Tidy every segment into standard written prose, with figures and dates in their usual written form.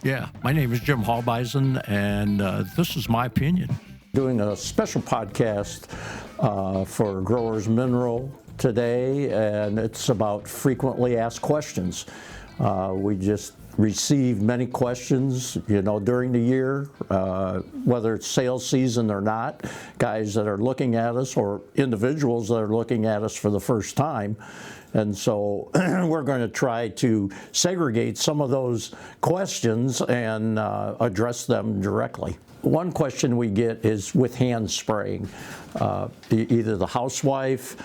Yeah, my name is Jim Halbeisen, and this is my opinion. Doing a special podcast for Growers Mineral today, and it's about frequently asked questions. We just received many questions, during the year, whether it's sales season or not, guys that are looking at us or individuals that are looking at us for the first time. And so we're going to try to segregate some of those questions and address them directly. One question we get is with hand spraying. Either the housewife,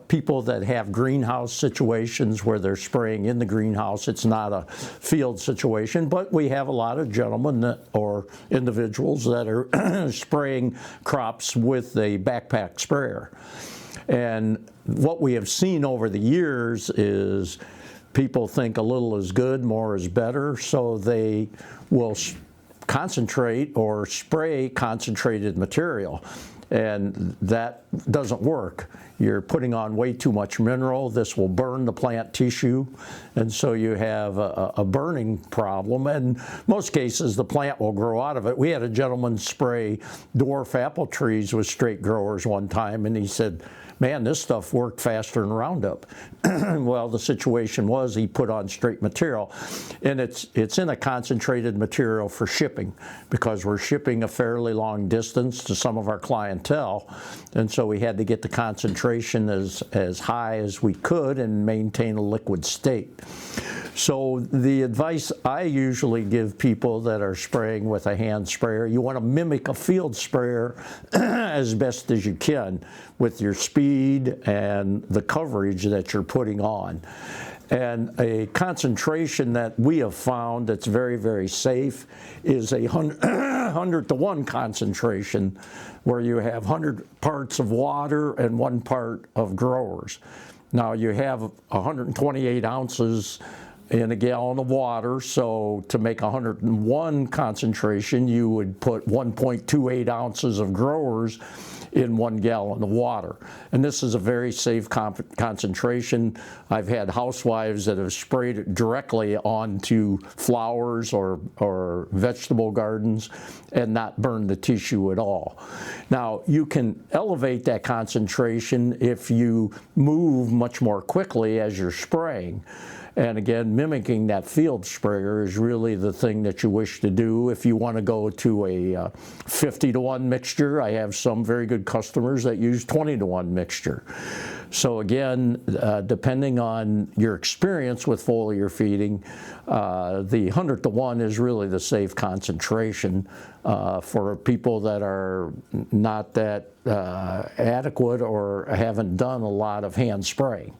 people that have greenhouse situations where they're spraying in the greenhouse. It's not a field situation, but we have a lot of gentlemen or individuals that are spraying crops with a backpack sprayer. And what we have seen over the years is people think a little is good, more is better, so they will concentrate or spray concentrated material. And that doesn't work. You're putting on way too much mineral. This will burn the plant tissue, and so you have a burning problem. And most cases, the plant will grow out of it. We had a gentleman spray dwarf apple trees with straight growers one time, and he said, "Man, this stuff worked faster than Roundup." Well, the situation was he put on straight material, and it's in a concentrated material for shipping because we're shipping a fairly long distance to some of our clientele, and so we had to get the concentration as high as we could and maintain a liquid state. So the advice I usually give people that are spraying with a hand sprayer, you want to mimic a field sprayer as best as you can with your speed and the coverage that you're putting on. And a concentration that we have found that's very, very safe is a 100 to 1 concentration where you have 100 parts of water and 1 part of growers. Now you have 128 ounces in a gallon of water, so to make 101 concentration, you would put 1.28 ounces of growers in 1 gallon of water. And this is a very safe concentration. I've had housewives that have sprayed it directly onto flowers or vegetable gardens and not burn the tissue at all. Now, you can elevate that concentration if you move much more quickly as you're spraying. And again, mimicking that field sprayer is really the thing that you wish to do. If you want to go to a 50 to 1 mixture, I have some very good customers that use 20 to 1 mixture. So again, depending on your experience with foliar feeding, the 100 to 1 is really the safe concentration for people that are not that adequate or haven't done a lot of hand spraying.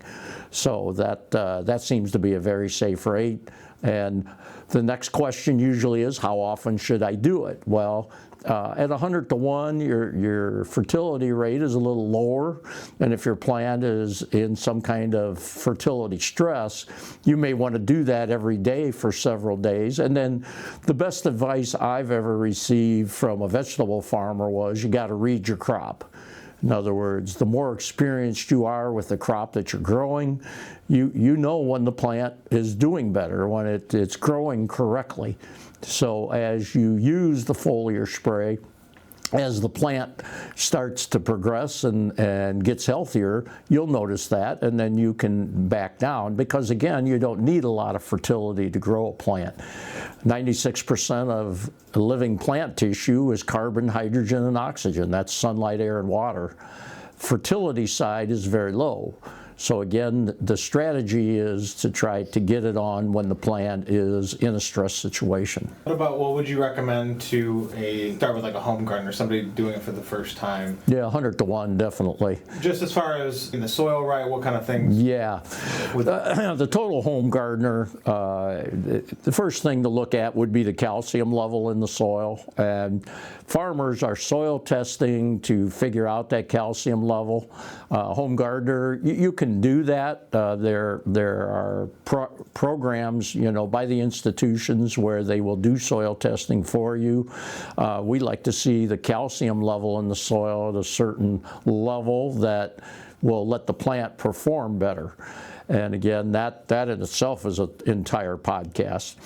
So that seems to be a very safe rate. And the next question usually is, how often should I do it? Well, at 100 to 1, your fertility rate is a little lower, and if your plant is in some kind of fertility stress, you may want to do that every day for several days. And then the best advice I've ever received from a vegetable farmer was, you got to read your crop. In other words, the more experienced you are with the crop that you're growing, you know when the plant is doing better, when it's growing correctly. So as you use the foliar spray, as the plant starts to progress and gets healthier, you'll notice that, and then you can back down because, again, you don't need a lot of fertility to grow a plant. 96% of living plant tissue is carbon, hydrogen, and oxygen. That's sunlight, air, and water. Fertility side is very low. So again, the strategy is to try to get it on when the plant is in a stress situation. What would you recommend to start with like a home gardener, somebody doing it for the first time? Yeah, 100 to 1, definitely. Just as far as in the soil, right, what kind of things? Yeah, the total home gardener, the first thing to look at would be the calcium level in the soil. And farmers are soil testing to figure out that calcium level. Home gardener, you can do that. There are programs, by the institutions where they will do soil testing for you. We like to see the calcium level in the soil at a certain level that will let the plant perform better. And again, that in itself is an entire podcast.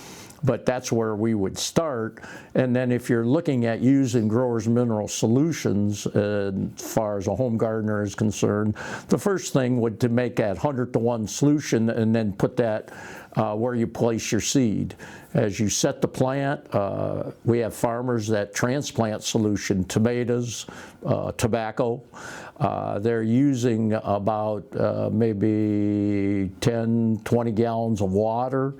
but that's where we would start. And then if you're looking at using growers mineral solutions, as far as a home gardener is concerned, the first thing would to make that 100-to-1 solution and then put that where you place your seed. As you set the plant, we have farmers that transplant solution, tomatoes, tobacco. They're using about maybe 10, 20 gallons of water,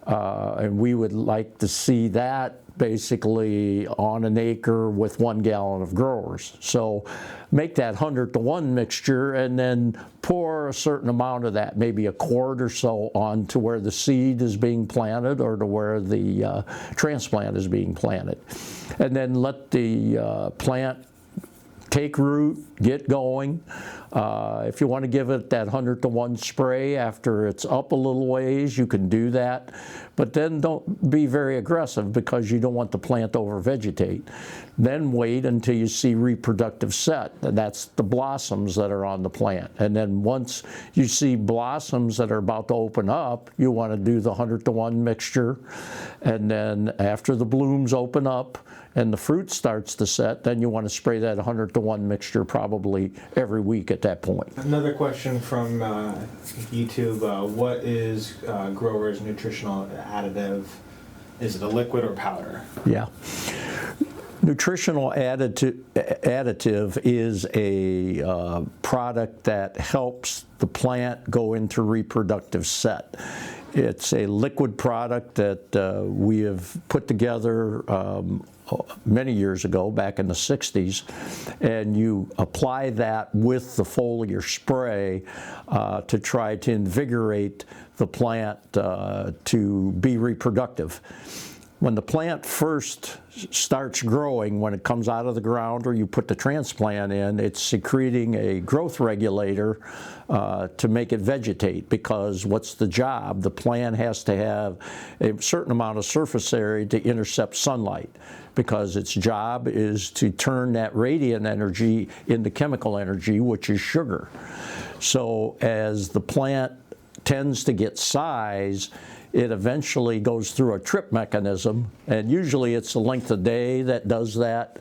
and we would like to see that basically on an acre with 1 gallon of growers. So make that 100-to-1 mixture and then pour a certain amount of that, maybe a quart or so, on to where the seed is being planted or to where the transplant is being planted. And then let the plant take root, get going. If you want to give it that 100-to-1 spray after it's up a little ways, you can do that. But then don't be very aggressive because you don't want the plant to over-vegetate. Then wait until you see reproductive set. That's the blossoms that are on the plant. And then once you see blossoms that are about to open up, you want to do the 100-to-1 mixture. And then after the blooms open up and the fruit starts to set, then you want to spray that 100-to-1 mixture probably every week at that point. Another question from YouTube, what is Growers Nutritional Additive? Is it a liquid or powder? Yeah. Nutritional additive is a product that helps the plant go into reproductive set. It's a liquid product that we have put together many years ago, back in the 60s, and you apply that with the foliar spray to try to invigorate the plant to be reproductive. When the plant first starts growing, when it comes out of the ground or you put the transplant in, it's secreting a growth regulator to make it vegetate, because what's the job? The plant has to have a certain amount of surface area to intercept sunlight, because its job is to turn that radiant energy into chemical energy, which is sugar. So as the plant tends to get size, it eventually goes through a trip mechanism, and usually it's the length of day that does that,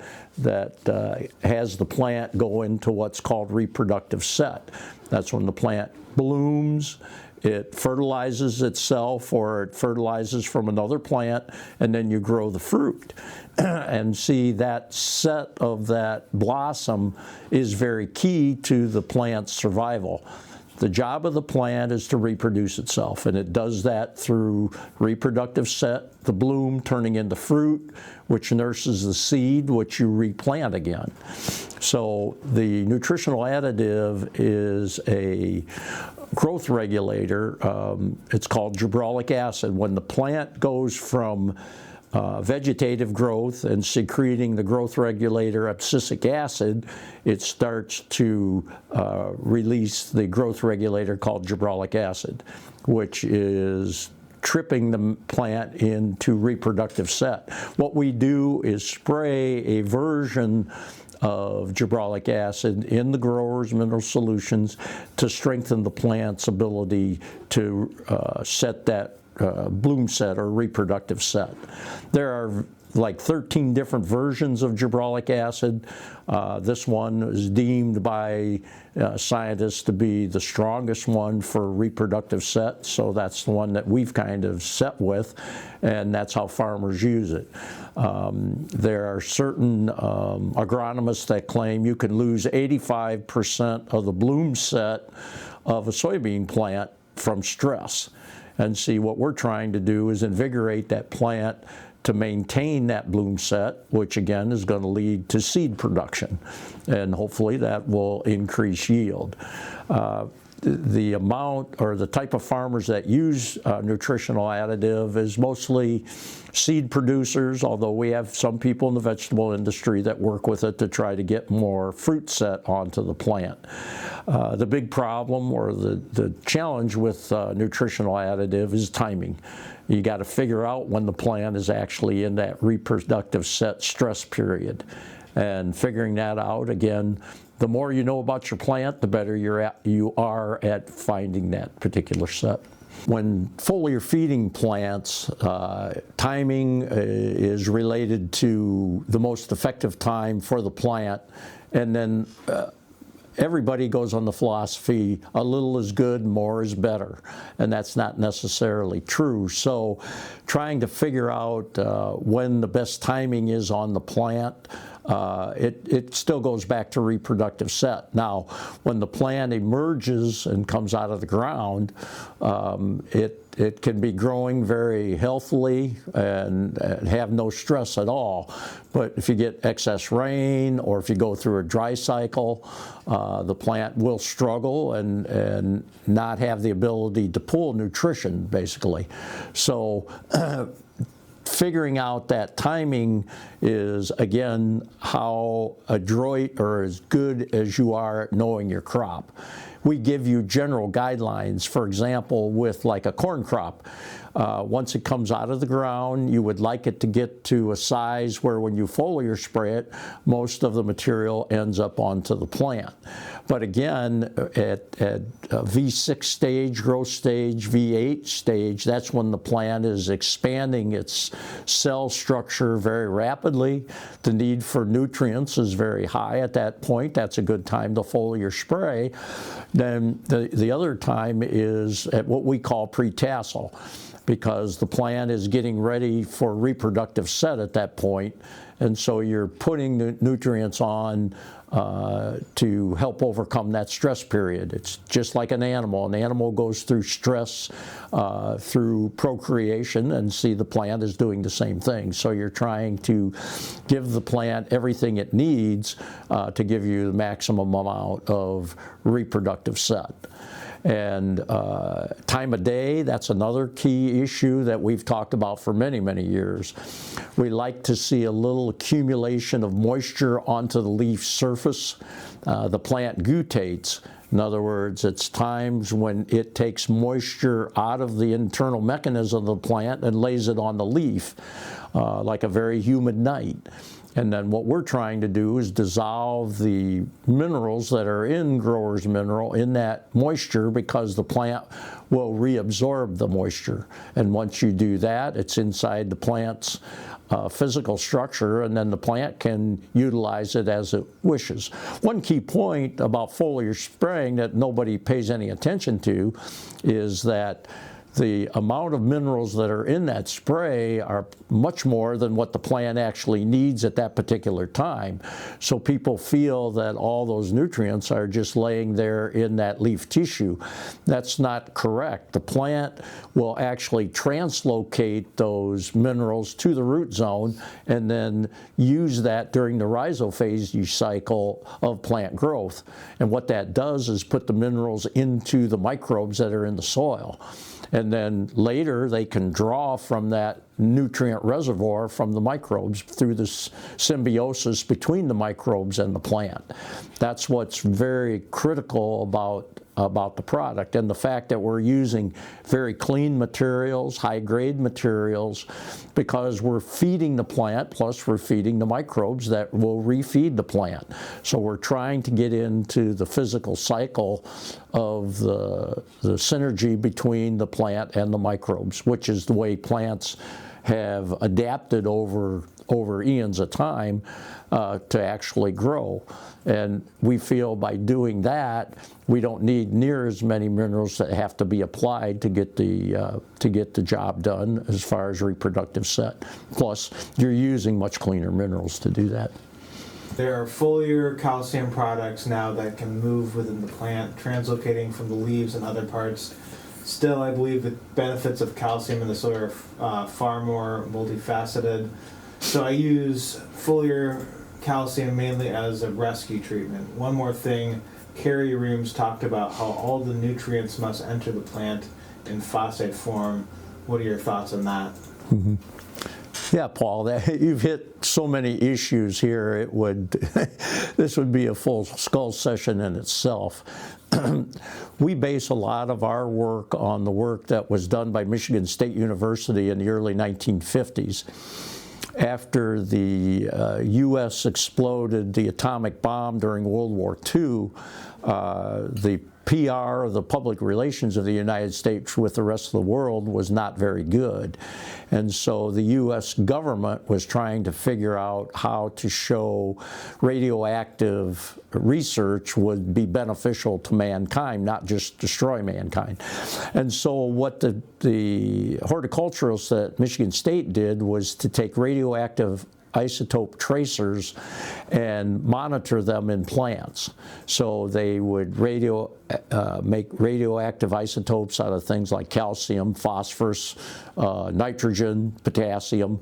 has the plant go into what's called reproductive set. That's when the plant blooms, it fertilizes itself, or it fertilizes from another plant, and then you grow the fruit. And see, that set of that blossom is very key to the plant's survival. The job of the plant is to reproduce itself, and it does that through reproductive set, the bloom turning into fruit, which nurses the seed, which you replant again. So the nutritional additive is a growth regulator. It's called gibberellic acid. When the plant goes from vegetative growth and secreting the growth regulator abscisic acid, it starts to release the growth regulator called gibberellic acid, which is tripping the plant into reproductive set. What we do is spray a version of gibberellic acid in the growers' mineral solutions to strengthen the plant's ability to set that bloom set or reproductive set. There are like 13 different versions of gibberellic acid. This one is deemed by scientists to be the strongest one for reproductive set, so that's the one that we've kind of set with, and that's how farmers use it. There are certain agronomists that claim you can lose 85% of the bloom set of a soybean plant from stress. And see, what we're trying to do is invigorate that plant to maintain that bloom set, which again is going to lead to seed production, and hopefully that will increase yield. The amount or the type of farmers that use nutritional additive is mostly seed producers, although we have some people in the vegetable industry that work with it to try to get more fruit set onto the plant. The big problem or the challenge with nutritional additive is timing. You got to figure out when the plant is actually in that reproductive set stress period. And figuring that out, again, the more you know about your plant, the better you are at finding that particular set. When foliar feeding plants, timing is related to the most effective time for the plant, and then everybody goes on the philosophy, a little is good, more is better, and that's not necessarily true. So trying to figure out when the best timing is on the plant, it still goes back to reproductive set. Now, when the plant emerges and comes out of the ground, it can be growing very healthily and have no stress at all. But if you get excess rain or if you go through a dry cycle, the plant will struggle and not have the ability to pull nutrition, basically. So figuring out that timing is, again, how adroit or as good as you are at knowing your crop. We give you general guidelines. For example, with like a corn crop, once it comes out of the ground, you would like it to get to a size where when you foliar spray it, most of the material ends up onto the plant. But again, at V6 stage, growth stage, V8 stage, that's when the plant is expanding its cell structure very rapidly. The need for nutrients is very high at that point. That's a good time to foliar spray. Then the other time is at what we call pre-tassel, because the plant is getting ready for reproductive set at that point, and so you're putting the nutrients on to help overcome that stress period. It's just like an animal. An animal goes through stress through procreation, and see, the plant is doing the same thing. So you're trying to give the plant everything it needs to give you the maximum amount of reproductive set. And time of day, that's another key issue that we've talked about for many, many years. We like to see a little accumulation of moisture onto the leaf surface. The plant gutates. In other words, it's times when it takes moisture out of the internal mechanism of the plant and lays it on the leaf, like a very humid night. And then what we're trying to do is dissolve the minerals that are in Grower's Mineral in that moisture, because the plant will reabsorb the moisture. And once you do that, it's inside the plant's physical structure, and then the plant can utilize it as it wishes. One key point about foliar spraying that nobody pays any attention to is that the amount of minerals that are in that spray are much more than what the plant actually needs at that particular time. So people feel that all those nutrients are just laying there in that leaf tissue. That's not correct. The plant will actually translocate those minerals to the root zone and then use that during the rhizophase cycle of plant growth. And what that does is put the minerals into the microbes that are in the soil. And then later they can draw from that nutrient reservoir from the microbes through this symbiosis between the microbes and the plant. That's what's very critical about the product, and the fact that we're using very clean materials, high-grade materials, because we're feeding the plant, plus we're feeding the microbes that will refeed the plant. So we're trying to get into the physical cycle of the synergy between the plant and the microbes, which is the way plants have adapted over eons of time to actually grow. And we feel by doing that, we don't need near as many minerals that have to be applied to get the job done as far as reproductive set. Plus, you're using much cleaner minerals to do that. There are foliar calcium products now that can move within the plant, translocating from the leaves and other parts. Still, I believe the benefits of calcium in the soil are far more multifaceted. So I use foliar calcium mainly as a rescue treatment. One more thing, Carrie Reams talked about how all the nutrients must enter the plant in phosphate form. What are your thoughts on that? Mm-hmm. Yeah, Paul, you've hit so many issues here. This would be a full skull session in itself. We base a lot of our work on the work that was done by Michigan State University in the early 1950s. After the U.S. exploded the atomic bomb during World War II, the PR, the public relations of the United States with the rest of the world was not very good. And so the U.S. government was trying to figure out how to show radioactive research would be beneficial to mankind, not just destroy mankind. And so what the horticulturalists at Michigan State did was to take radioactive isotope tracers and monitor them in plants. So they would make radioactive isotopes out of things like calcium, phosphorus, nitrogen, potassium,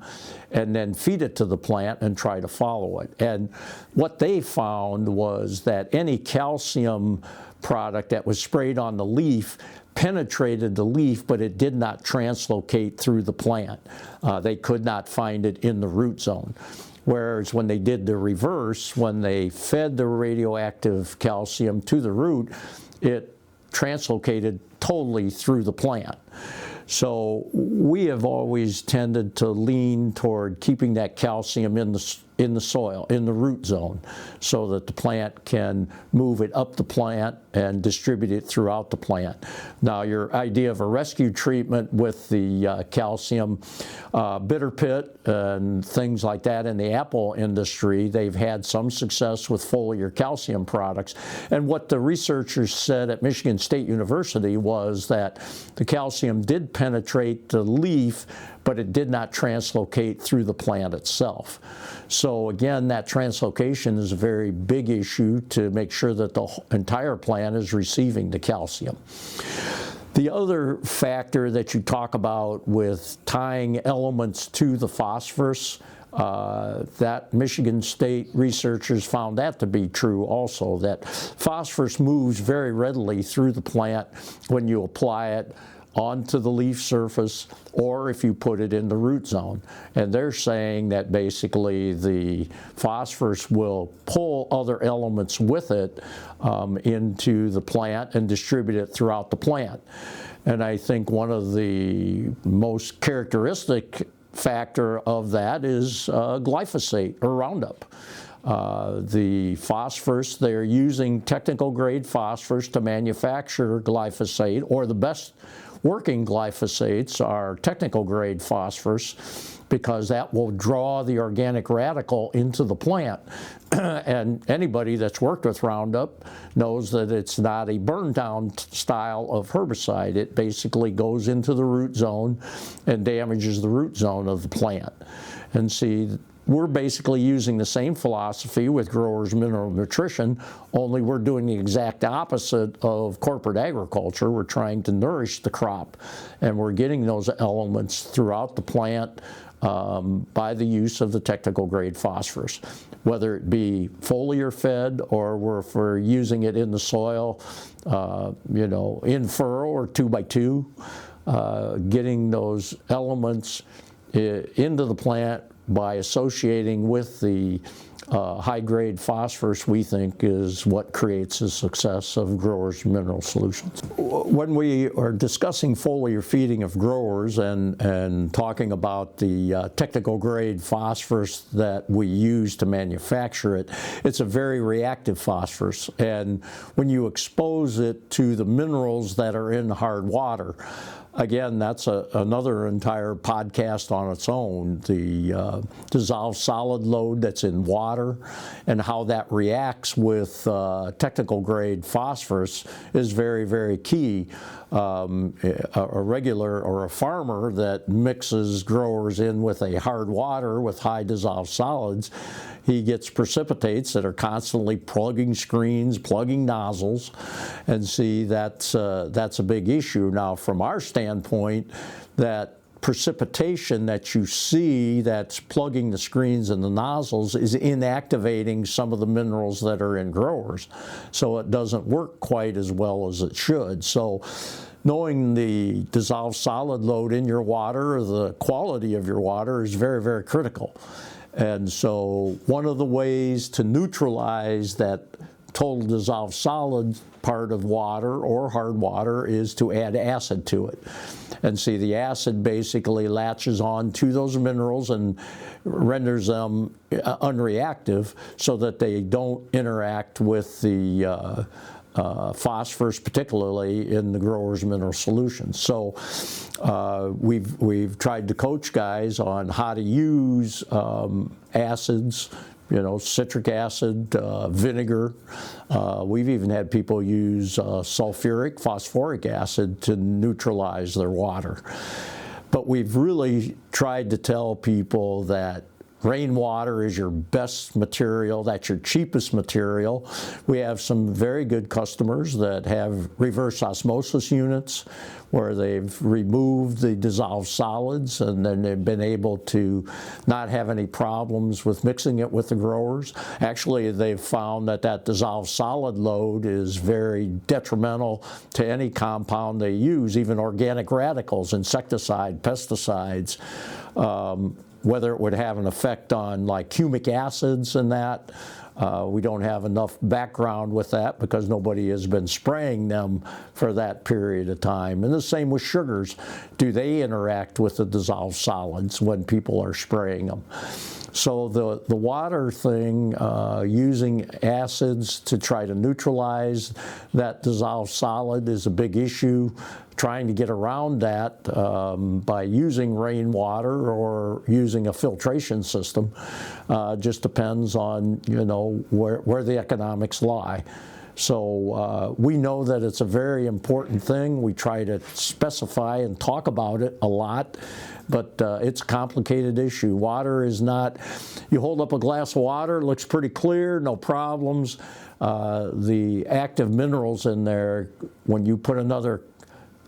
and then feed it to the plant and try to follow it. And what they found was that any calcium product that was sprayed on the leaf penetrated the leaf, but it did not translocate through the plant. They could not find it in the root zone. Whereas when they did the reverse, when they fed the radioactive calcium to the root, it translocated totally through the plant. So we have always tended to lean toward keeping that calcium in the soil, in the root zone, so that the plant can move it up the plant and distribute it throughout the plant. Now, your idea of a rescue treatment with the calcium bitter pit and things like that in the apple industry, they've had some success with foliar calcium products. And what the researchers said at Michigan State University was that the calcium did penetrate the leaf, but it did not translocate through the plant itself. So again, that translocation is a very big issue to make sure that the entire plant is receiving the calcium. The other factor that you talk about with tying elements to the phosphorus, that Michigan State researchers found that to be true also, that phosphorus moves very readily through the plant when you apply it onto the leaf surface, or if you put it in the root zone. And they're saying that basically the phosphorus will pull other elements with it into the plant and distribute it throughout the plant. And I think one of the most characteristic factor of that is glyphosate or Roundup. The phosphorus, they're using technical grade phosphorus to manufacture glyphosate, or the best working glyphosates are technical grade phosphorus, because that will draw the organic radical into the plant. And anybody that's worked with Roundup knows that it's not a burn down style of herbicide. It basically goes into the root zone and damages the root zone of the plant. And see, we're basically using the same philosophy with Growers Mineral Nutrition, only we're doing the exact opposite of corporate agriculture. We're trying to nourish the crop, and we're getting those elements throughout the plant by the use of the technical grade phosphorus, whether it be foliar fed or if we're using it in the soil, in furrow or 2x2, getting those elements into the plant by associating with the high-grade phosphorus, we think, is what creates the success of Growers Mineral Solutions. When we are discussing foliar feeding of growers and talking about the technical grade phosphorus that we use to manufacture it, it's a very reactive phosphorus. And when you expose it to the minerals that are in hard water, again, that's another entire podcast on its own. The dissolved solid load that's in water and how that reacts with technical grade phosphorus is very, very key. A regular or a farmer that mixes growers in with a hard water with high dissolved solids, he gets precipitates that are constantly plugging screens, plugging nozzles, and see, that's a big issue. Now, from our standpoint, that precipitation that you see that's plugging the screens and the nozzles is inactivating some of the minerals that are in growers, so it doesn't work quite as well as it should. So knowing the dissolved solid load in your water or the quality of your water is very, very critical. And so one of the ways to neutralize that total dissolved solid part of water or hard water is to add acid to it. And see, the acid basically latches on to those minerals and renders them unreactive so that they don't interact with the phosphorus, particularly in the growers' mineral solutions. So we've tried to coach guys on how to use acids, citric acid, vinegar. We've even had people use sulfuric, phosphoric acid to neutralize their water. But we've really tried to tell people that rainwater is your best material, that's your cheapest material. We have some very good customers that have reverse osmosis units where they've removed the dissolved solids and then they've been able to not have any problems with mixing it with the growers. Actually, they've found that that dissolved solid load is very detrimental to any compound they use, even organic radicals, insecticide, pesticides. Whether it would have an effect on like humic acids and that. We don't have enough background with that because nobody has been spraying them for that period of time. And the same with sugars. Do they interact with the dissolved solids when people are spraying them? So the water thing, using acids to try to neutralize that dissolved solid is a big issue. Trying to get around that by using rainwater or using a filtration system just depends on where the economics lie. So we know that it's a very important thing. We try to specify and talk about it a lot, but it's a complicated issue. Water is not, you hold up a glass of water, it looks pretty clear, no problems. The active minerals in there, when you put another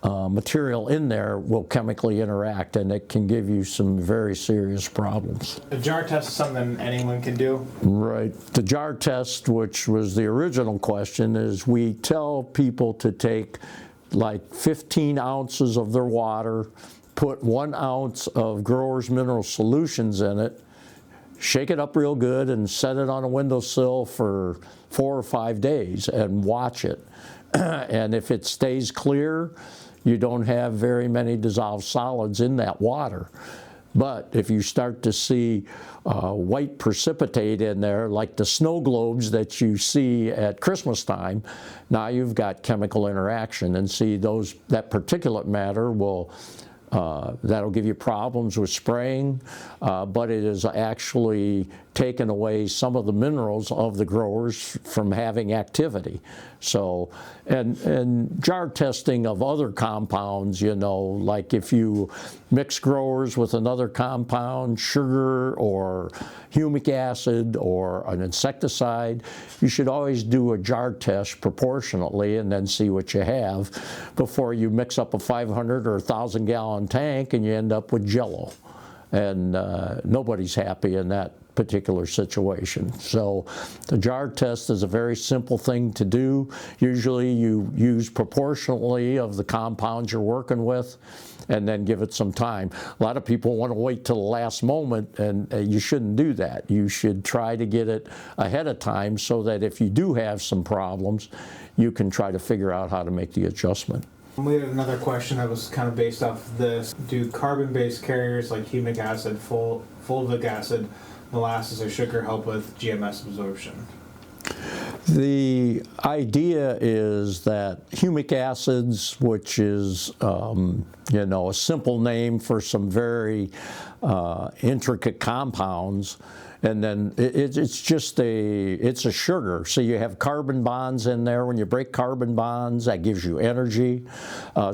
material in there, will chemically interact, and it can give you some very serious problems. The jar test is something anyone can do? Right. The jar test, which was the original question, is we tell people to take like 15 ounces of their water, put 1 ounce of growers' mineral solutions in it, shake it up real good, and set it on a windowsill for 4 or 5 days and watch it. And if it stays clear, you don't have very many dissolved solids in that water. But if you start to see white precipitate in there, like the snow globes that you see at Christmas time, now you've got chemical interaction. And see, that particulate matter will that'll give you problems with spraying, but it is actually taken away some of the minerals of the growers from having activity. So, and jar testing of other compounds, like if you mix growers with another compound, sugar or humic acid or an insecticide, you should always do a jar test proportionately and then see what you have before you mix up a 500 or 1,000 gallon tank and you end up with Jell-O. And nobody's happy in that particular situation. So the jar test is a very simple thing to do. Usually you use proportionally of the compounds you're working with and then give it some time. A lot of people want to wait till the last moment, and you shouldn't do that. You should try to get it ahead of time so that if you do have some problems, you can try to figure out how to make the adjustment. We had another question that was kind of based off of this. Do carbon-based carriers like humic acid, fulvic acid, molasses, or sugar help with GMS absorption? The idea is that humic acids, which is a simple name for some very intricate compounds, and then it's a sugar. So you have carbon bonds in there. When you break carbon bonds, that gives you energy.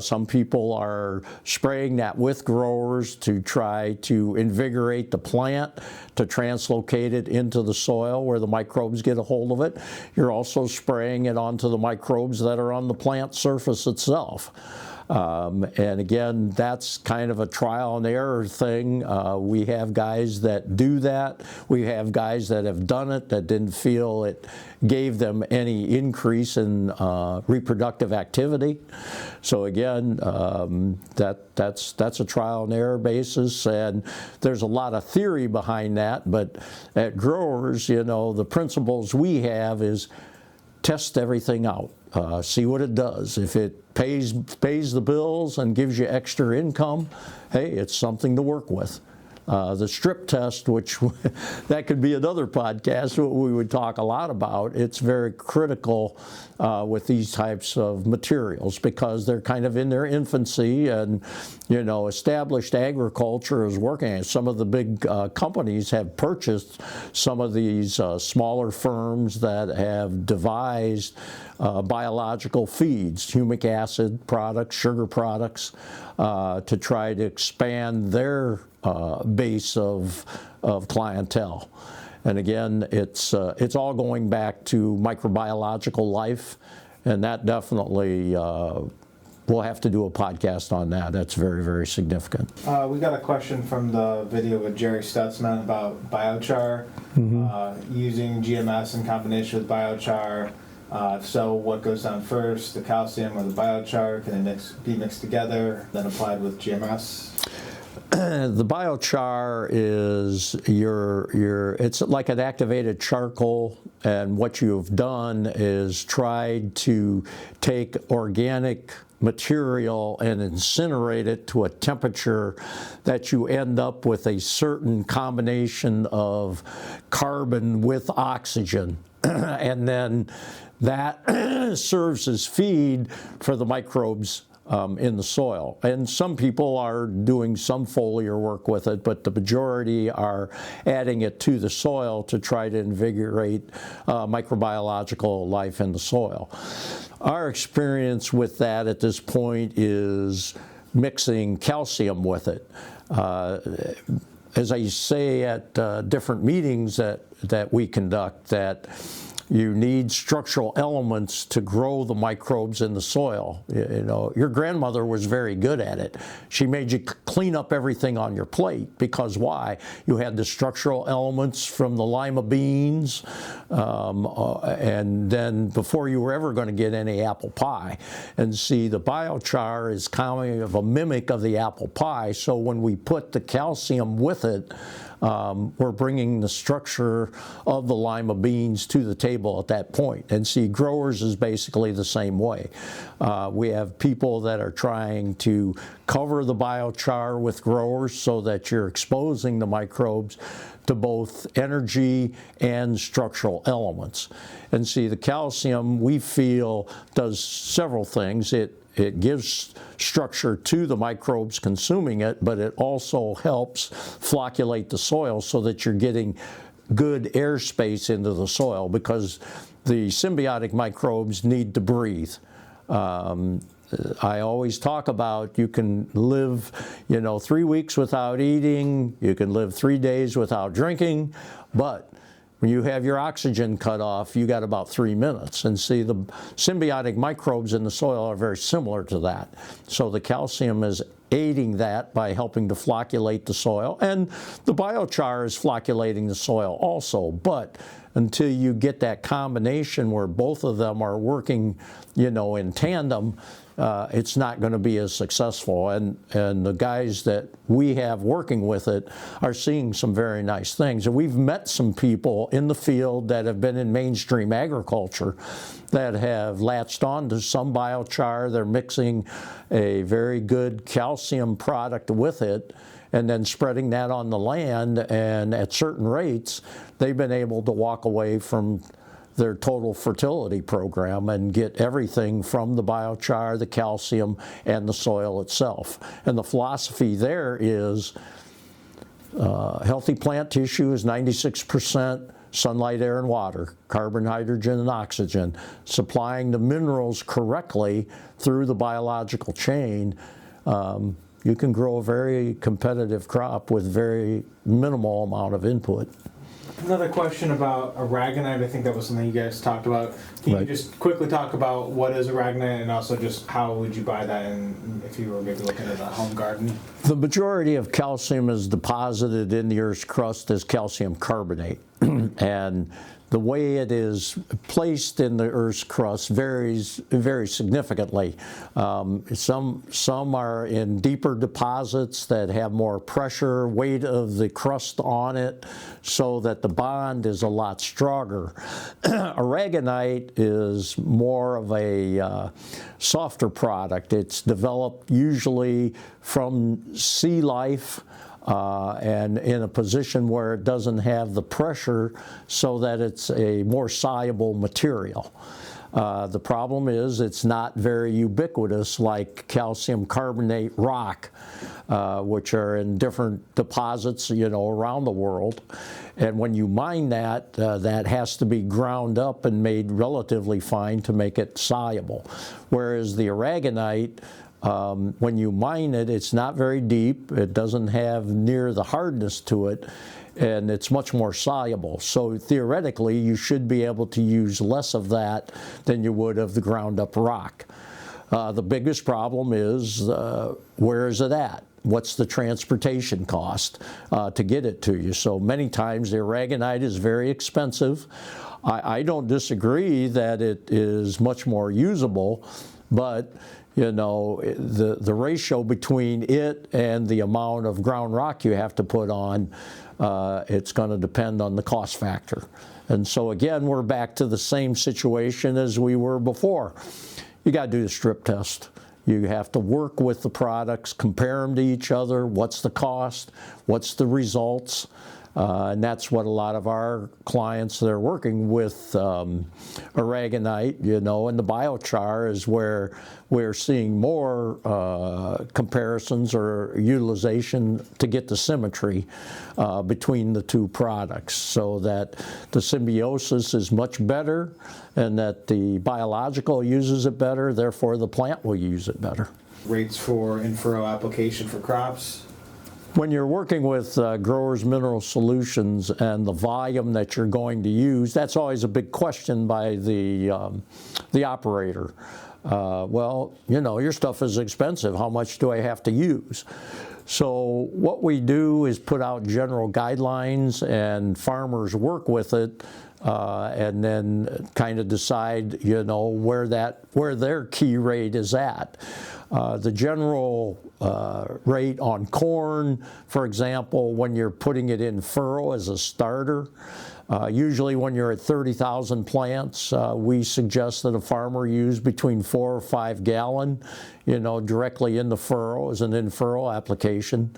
Some people are spraying that with growers to try to invigorate the plant, to translocate it into the soil where the microbes get a hold of it. You're also spraying it onto the microbes that are on the plant surface itself. And again, that's kind of a trial and error thing. We have guys that do that. We have guys that have done it that didn't feel it gave them any increase in reproductive activity. So again, that's a trial and error basis, and there's a lot of theory behind that. But at growers, the principles we have is test everything out. See what it does. If it pays the bills and gives you extra income, hey, it's something to work with. The strip test, which that could be another podcast, we would talk a lot about. It's very critical with these types of materials because they're kind of in their infancy, and established agriculture is working. Some of the big companies have purchased some of these smaller firms that have devised biological feeds, humic acid products, sugar products, to try to expand their base of clientele. And again, it's all going back to microbiological life, and that definitely we'll have to do a podcast on that. That's very, very significant. We got a question from the video with Jerry Stutzman about biochar, using GMS in combination with biochar. So what goes down first, the calcium or the biochar? Can they be mixed together, then applied with GMS? The biochar is it's like an activated charcoal, and what you've done is tried to take organic material and incinerate it to a temperature that you end up with a certain combination of carbon with oxygen. And then that serves as feed for the microbes in the soil. And some people are doing some foliar work with it, but the majority are adding it to the soil to try to invigorate microbiological life in the soil. Our experience with that at this point is mixing calcium with it. As I say at different meetings that we conduct, that you need structural elements to grow the microbes in the soil. Your grandmother was very good at it. She made you clean up everything on your plate because why? You had the structural elements from the lima beans, and then before you were ever going to get any apple pie. And see, the biochar is kind of a mimic of the apple pie, so when we put the calcium with it, we're bringing the structure of the lima beans to the table at that point. And see, growers is basically the same way. We have people that are trying to cover the biochar with growers so that you're exposing the microbes to both energy and structural elements. And see, the calcium, we feel, does several things. It gives structure to the microbes consuming it, but it also helps flocculate the soil so that you're getting good airspace into the soil, because the symbiotic microbes need to breathe. I always talk about you can live, 3 weeks without eating, you can live 3 days without drinking, but when you have your oxygen cut off, you got about 3 minutes. And see, the symbiotic microbes in the soil are very similar to that. So the calcium is aiding that by helping to flocculate the soil. And the biochar is flocculating the soil also. But until you get that combination where both of them are working, in tandem, it's not going to be as successful. And the guys that we have working with it are seeing some very nice things. And we've met some people in the field that have been in mainstream agriculture that have latched on to some biochar. They're mixing a very good calcium product with it and then spreading that on the land. And at certain rates, they've been able to walk away from their total fertility program and get everything from the biochar, the calcium, and the soil itself. And the philosophy there is healthy plant tissue is 96% sunlight, air, and water, carbon, hydrogen, and oxygen. Supplying the minerals correctly through the biological chain, you can grow a very competitive crop with very minimal amount of input. Another question about Aragonite. I think that was something you guys talked about. Can you just quickly talk about what is Aragonite, and also just how would you buy that if you were maybe looking at a home garden? The majority of calcium is deposited in the Earth's crust as calcium carbonate. And the way it is placed in the Earth's crust varies very significantly. Some are in deeper deposits that have more pressure, weight of the crust on it, so that the bond is a lot stronger. Aragonite is more of a softer product. It's developed usually from sea life and in a position where it doesn't have the pressure so that it's a more soluble material. The problem is it's not very ubiquitous like calcium carbonate rock, which are in different deposits, around the world. And when you mine that, that has to be ground up and made relatively fine to make it soluble. Whereas the aragonite, when you mine it, it's not very deep. It doesn't have near the hardness to it, and it's much more soluble. So theoretically, you should be able to use less of that than you would of the ground up rock. The biggest problem is where is it at? What's the transportation cost to get it to you? So many times the aragonite is very expensive. I don't disagree that it is much more usable, but the ratio between it and the amount of ground rock you have to put on, it's going to depend on the cost factor. And so again, we're back to the same situation as we were before. You got to do the strip test. You have to work with the products, compare them to each other. What's the cost? What's the results? And that's what a lot of our clients that are working with aragonite, and the biochar is where we're seeing more comparisons or utilization to get the symmetry between the two products, so that the symbiosis is much better and that the biological uses it better, therefore the plant will use it better. Rates for in-furrow application for crops? When you're working with growers' mineral solutions and the volume that you're going to use, that's always a big question by the operator. Well, your stuff is expensive. How much do I have to use? So what we do is put out general guidelines, and farmers work with it, and then kind of decide, where their key rate is at. The general rate on corn, for example, when you're putting it in furrow as a starter, usually when you're at 30,000 plants, we suggest that a farmer use between 4 or 5 gallon, directly in the furrow as an in-furrow application.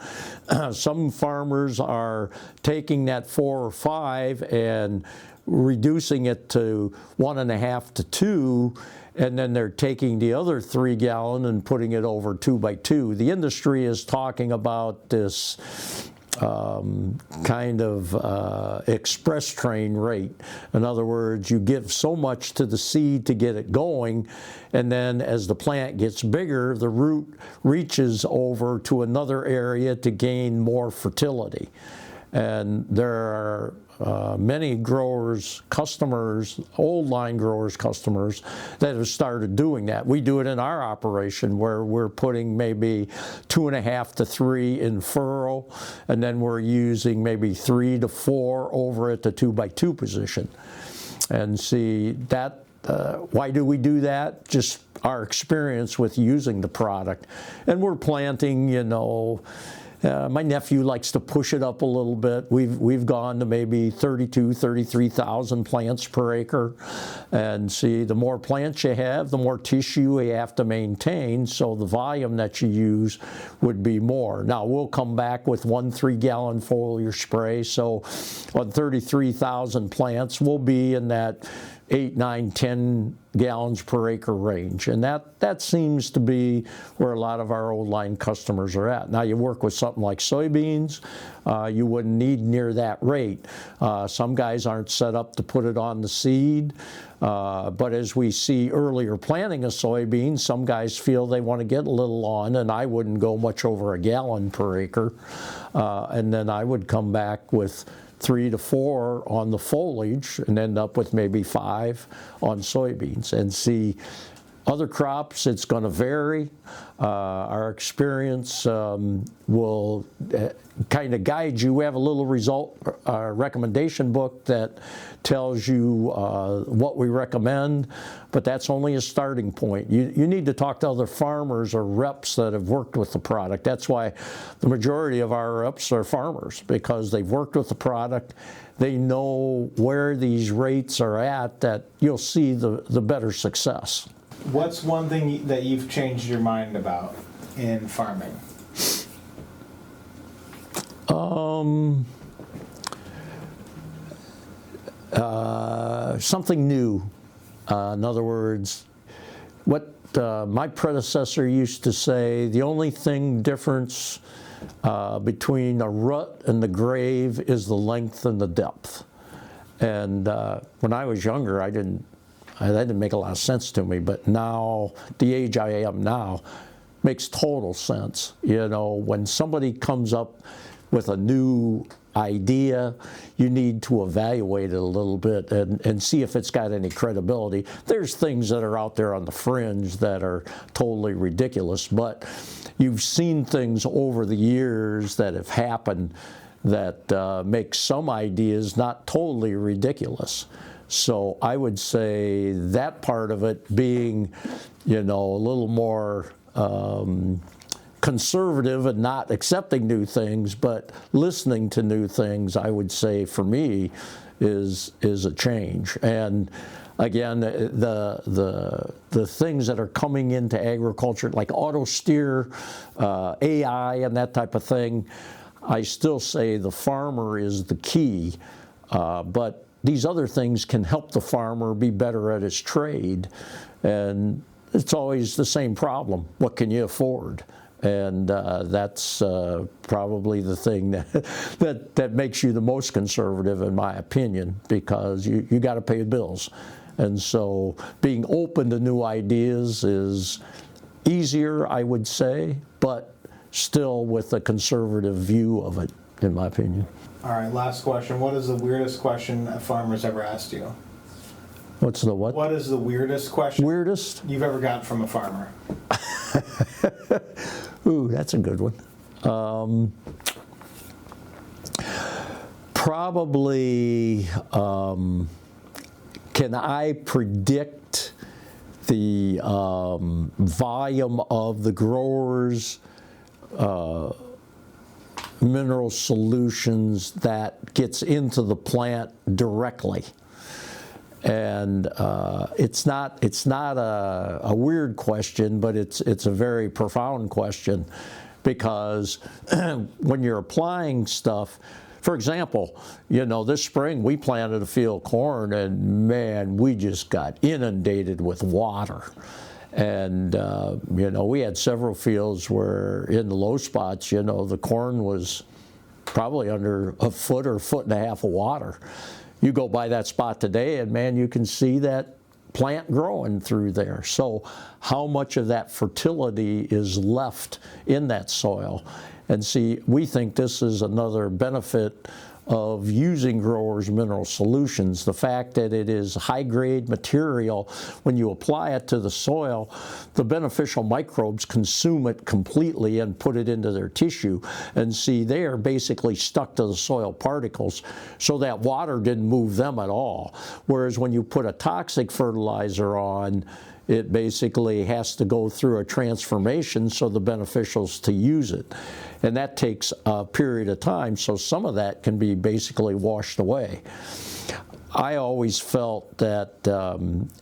Some farmers are taking that 4 or 5 and reducing it to 1.5 to 2, and then they're taking the other 3 gallon and putting it over 2x2. The industry is talking about this kind of express train rate. In other words, you give so much to the seed to get it going, and then as the plant gets bigger, the root reaches over to another area to gain more fertility. And there are many growers, customers, old line growers, customers that have started doing that. We do it in our operation where we're putting maybe 2.5 to 3 in furrow, and then we're using maybe 3 to 4 over at the 2x2 position. And see that. Why do we do that? Just our experience with using the product. And we're planting, my nephew likes to push it up a little bit. We've gone to maybe 33,000 plants per acre. And see, the more plants you have, the more tissue you have to maintain, so the volume that you use would be more. Now, we'll come back with 1 3-gallon foliar spray, so on 33,000 plants, we'll be in that 8, 9, 10 gallons per acre range. And that seems to be where a lot of our old line customers are at. Now, you work with something like soybeans, you wouldn't need near that rate. Some guys aren't set up to put it on the seed, but as we see earlier planting of soybeans, some guys feel they want to get a little on, and I wouldn't go much over 1 gallon per acre. And then I would come back with 3 to 4 on the foliage and end up with maybe 5 on soybeans. And see, other crops, it's going to vary. Our experience will kind of guide you. We have a little recommendation book that tells you what we recommend, but that's only a starting point. You need to talk to other farmers or reps that have worked with the product. That's why the majority of our reps are farmers, because they've worked with the product. They know where these rates are at, that you'll see the better success. What's one thing that you've changed your mind about in farming? Something new. In other words, what my predecessor used to say, the only thing difference between a rut and the grave is the length and the depth. And when I was younger, that didn't make a lot of sense to me, but now, the age I am now, makes total sense. You know, when somebody comes up with a new idea, you need to evaluate it a little bit and see if it's got any credibility. There's things that are out there on the fringe that are totally ridiculous, but you've seen things over the years that have happened that make some ideas not totally ridiculous. So I would say that part of it being, you know, a little more conservative and not accepting new things, but listening to new things, I would say for me is a change. And again, the things that are coming into agriculture, like auto steer, AI, and that type of thing, I still say the farmer is the key, but these other things can help the farmer be better at his trade. And it's always the same problem. What can you afford? And that's probably the thing that makes you the most conservative, in my opinion, because you got to pay the bills. And so being open to new ideas is easier, I would say, but still with a conservative view of it, in my opinion. All right, last question. What is the weirdest question a farmer's ever asked you? What's the what? What is the weirdest question you've ever gotten from a farmer? Ooh, that's a good one. Probably, can I predict the volume of the growers' mineral solutions that gets into the plant directly? And it's not a weird question, but it's a very profound question, because when you're applying stuff, for example, you know, this spring we planted a field of corn, and man, we just got inundated with water. And you know, we had several fields where in the low spots, you know, the corn was probably under a foot or foot and a half of water. You go by that spot today, and man, you can see that plant growing through there. So how much of that fertility is left in that soil? And see, we think this is another benefit of using growers' mineral solutions. The fact that it is high-grade material, when you apply it to the soil, the beneficial microbes consume it completely and put it into their tissue. And see, they are basically stuck to the soil particles, so that water didn't move them at all. Whereas when you put a toxic fertilizer on, it basically has to go through a transformation so the beneficials to use it. And that takes a period of time, so some of that can be basically washed away. I always felt that,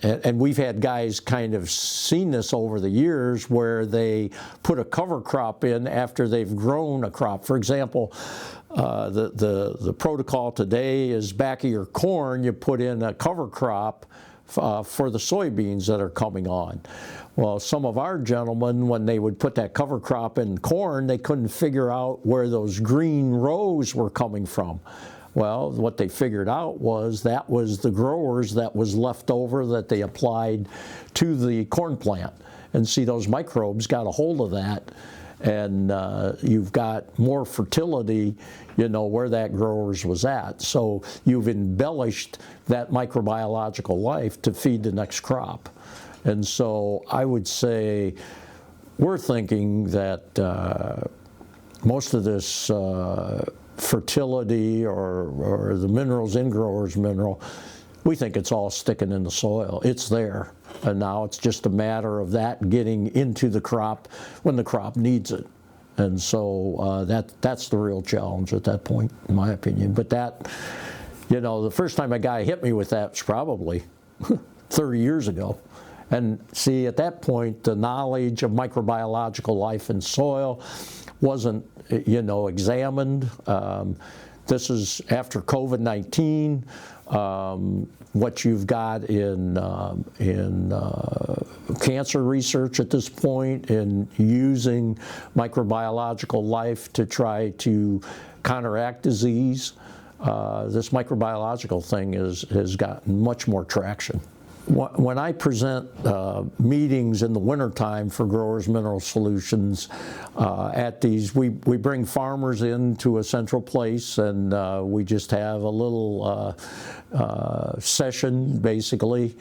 and we've had guys kind of seen this over the years, where they put a cover crop in after they've grown a crop. For example, the protocol today is back of your corn, you put in a cover crop for the soybeans that are coming on. Well, some of our gentlemen, when they would put that cover crop in corn, they couldn't figure out where those green rows were coming from. Well, what they figured out was that was the growers that was left over that they applied to the corn plant. And see, those microbes got a hold of that, and you've got more fertility, you know, where that growers was at. So you've embellished that microbiological life to feed the next crop. And so I would say we're thinking that most of this fertility or the minerals in growers' mineral, we think it's all sticking in the soil. It's there. And now it's just a matter of that getting into the crop when the crop needs it. And so that's the real challenge at that point, in my opinion. But that, you know, the first time a guy hit me with that was probably 30 years ago. And see, at that point, the knowledge of microbiological life in soil wasn't, examined. This is after COVID-19. What you've got in cancer research at this point, in using microbiological life to try to counteract disease, this microbiological thing has gotten much more traction. When I present meetings in the wintertime for Growers Mineral Solutions at these, we bring farmers into a central place, and we just have a little session, basically.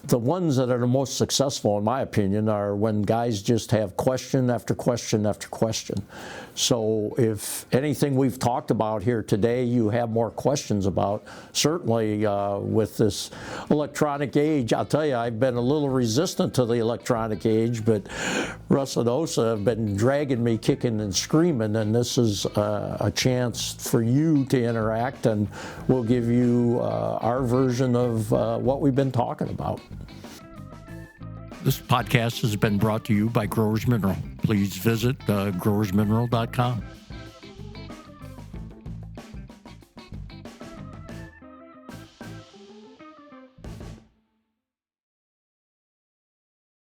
The ones that are the most successful, in my opinion, are when guys just have question after question after question. So if anything we've talked about here today you have more questions about, certainly with this electronic age, I'll tell you, I've been a little resistant to the electronic age, but Russ and Osa have been dragging me kicking and screaming, and this is a chance for you to interact, and we'll give you our version of what we've been talking about. This podcast has been brought to you by Growers Mineral. Please visit growersmineral.com.